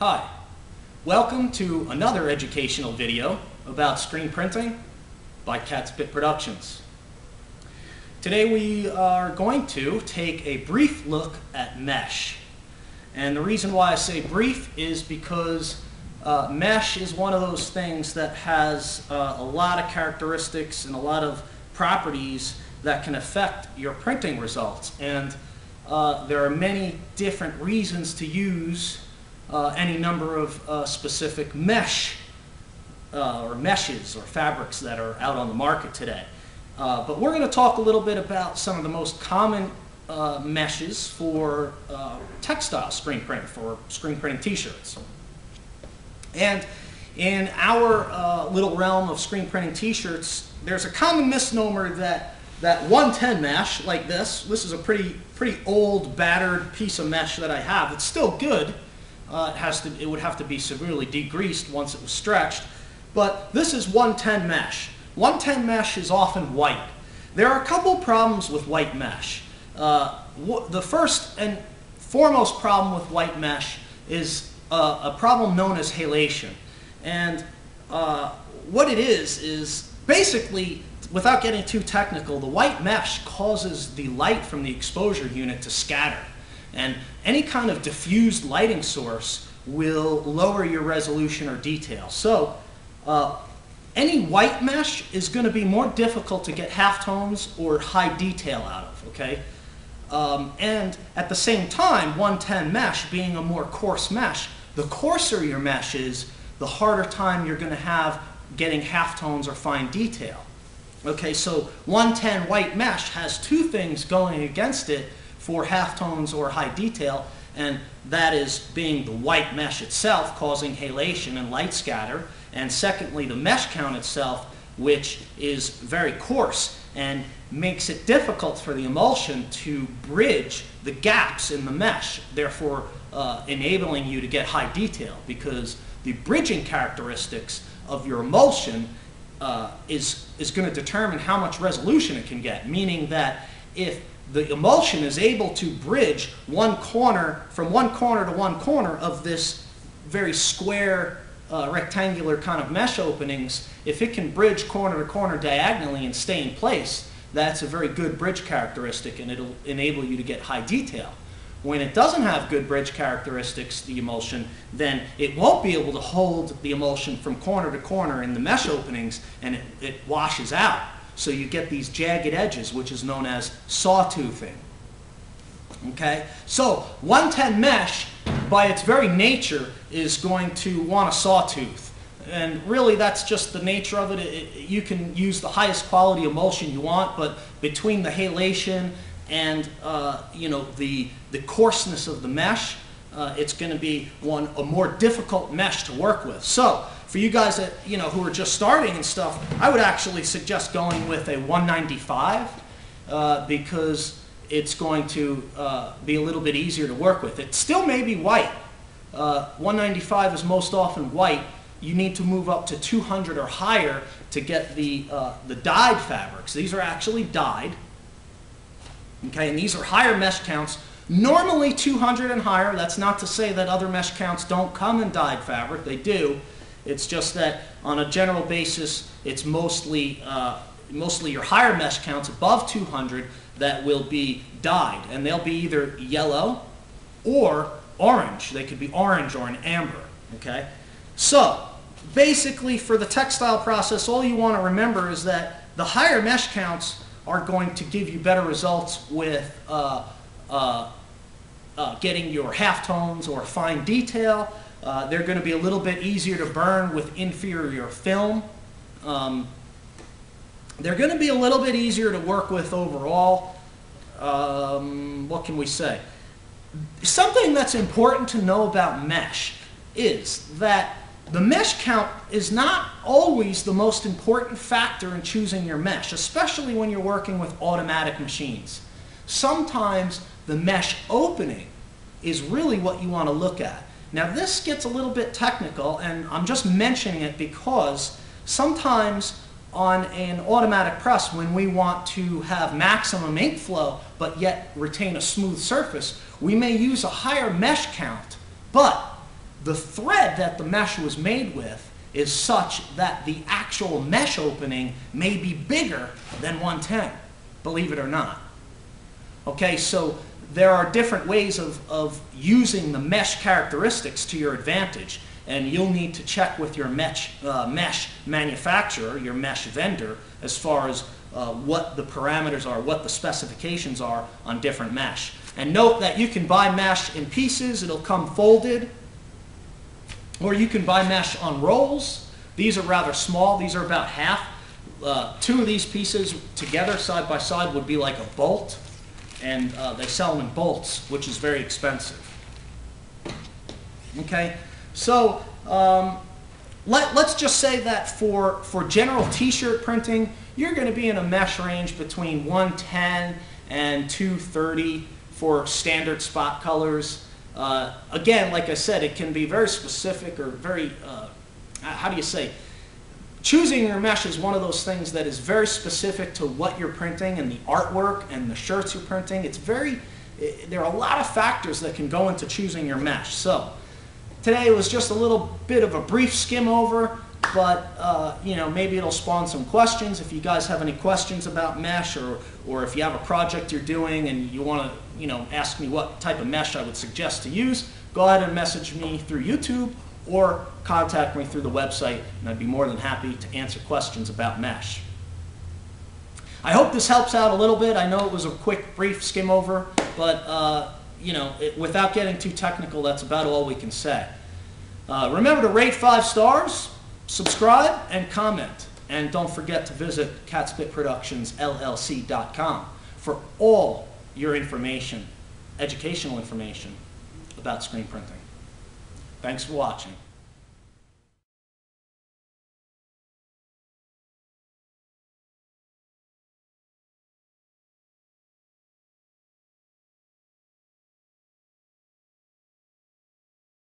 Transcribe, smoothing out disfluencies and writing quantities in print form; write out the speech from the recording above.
Hi, welcome to another educational video about screen printing by Catspit Productions. Today we are going to take a brief look at mesh. And the reason why I say brief is because mesh is one of those things that has a lot of characteristics and a lot of properties that can affect your printing results. And there are many different reasons to use any number of specific mesh or meshes or fabrics that are out on the market today. But we're going to talk a little bit about some of the most common meshes for textile screen print, for screen printing t-shirts. And in our little realm of screen printing t-shirts, there's a common misnomer that 110 mesh like this is a pretty old, battered piece of mesh that I have. It's still good. It would have to be severely degreased once it was stretched. But this is 110 mesh. 110 mesh is often white. There are a couple problems with white mesh. The first and foremost problem with white mesh is a problem known as halation. And what it is basically, without getting too technical, the white mesh causes the light from the exposure unit to scatter. And any kind of diffused lighting source will lower your resolution or detail. So any white mesh is going to be more difficult to get halftones or high detail out of, okay? And at the same time, 110 mesh being a more coarse mesh, the coarser your mesh is, the harder time you're going to have getting halftones or fine detail. Okay, so 110 white mesh has two things going against it for halftones or high detail, and that is being the white mesh itself causing halation and light scatter, and secondly the mesh count itself, which is very coarse and makes it difficult for the emulsion to bridge the gaps in the mesh, therefore enabling you to get high detail, because the bridging characteristics of your emulsion is going to determine how much resolution it can get, meaning that if the emulsion is able to bridge one corner from one corner to one corner of this very square rectangular kind of mesh openings, if it can bridge corner to corner diagonally and stay in place, that's a very good bridge characteristic, and it'll enable you to get high detail. When it doesn't have good bridge characteristics, the emulsion, then it won't be able to hold the emulsion from corner to corner in the mesh openings, and it washes out. So you get these jagged edges, which is known as sawtoothing. Okay? So 110 mesh, by its very nature, is going to want a sawtooth. And really that's just the nature of it. You can use the highest quality emulsion you want, but between the halation and the coarseness of the mesh, it's going to be a more difficult mesh to work with. So for you guys that who are just starting and stuff, I would actually suggest going with a 195 because it's going to be a little bit easier to work with. It still may be white. 195 is most often white. You need to move up to 200 or higher to get the dyed fabrics. These are actually dyed. Okay, and these are higher mesh counts. Normally 200 and higher. That's not to say that other mesh counts don't come in dyed fabric. They do. It's just that on a general basis, it's mostly your higher mesh counts above 200 that will be dyed, and they'll be either yellow or orange. They could be orange or an amber. Okay, so basically for the textile process, all you want to remember is that the higher mesh counts are going to give you better results with getting your halftones or fine detail. They're going to be a little bit easier to burn with inferior film. They're going to be a little bit easier to work with overall. What can we say? Something that's important to know about mesh is that the mesh count is not always the most important factor in choosing your mesh, especially when you're working with automatic machines. Sometimes the mesh opening is really what you want to look at. Now this gets a little bit technical, and I'm just mentioning it because sometimes on an automatic press, when we want to have maximum ink flow but yet retain a smooth surface, we may use a higher mesh count, but the thread that the mesh was made with is such that the actual mesh opening may be bigger than 110, believe it or not. Okay, so there are different ways of using the mesh characteristics to your advantage, and you'll need to check with your mesh manufacturer, your mesh vendor, as far as what the parameters are, what the specifications are on different mesh. And note that you can buy mesh in pieces, it'll come folded, or you can buy mesh on rolls. These are rather small, these are about half. Two of these pieces together, side by side, would be like a bolt, and they sell them in bolts, which is very expensive. Okay, so let's just say that for general t-shirt printing, you're going to be in a mesh range between 110 and 230 for standard spot colors. Again, like I said, it can be very specific or very, how do you say, choosing your mesh is one of those things that is very specific to what you're printing and the artwork and the shirts you're printing. There are a lot of factors that can go into choosing your mesh. So today was just a little bit of a brief skim over, but you know, maybe it'll spawn some questions. If you guys have any questions about mesh, or if you have a project you're doing and you want to ask me what type of mesh I would suggest to use, go ahead and message me through YouTube or contact me through the website, and I'd be more than happy to answer questions about mesh. I hope this helps out a little bit. I know it was a quick, brief skim over, but without getting too technical, that's about all we can say. Remember to rate 5 stars, subscribe, and comment. And don't forget to visit catspitproductionsllc.com for all your information, educational information about screen printing. Thanks for watching.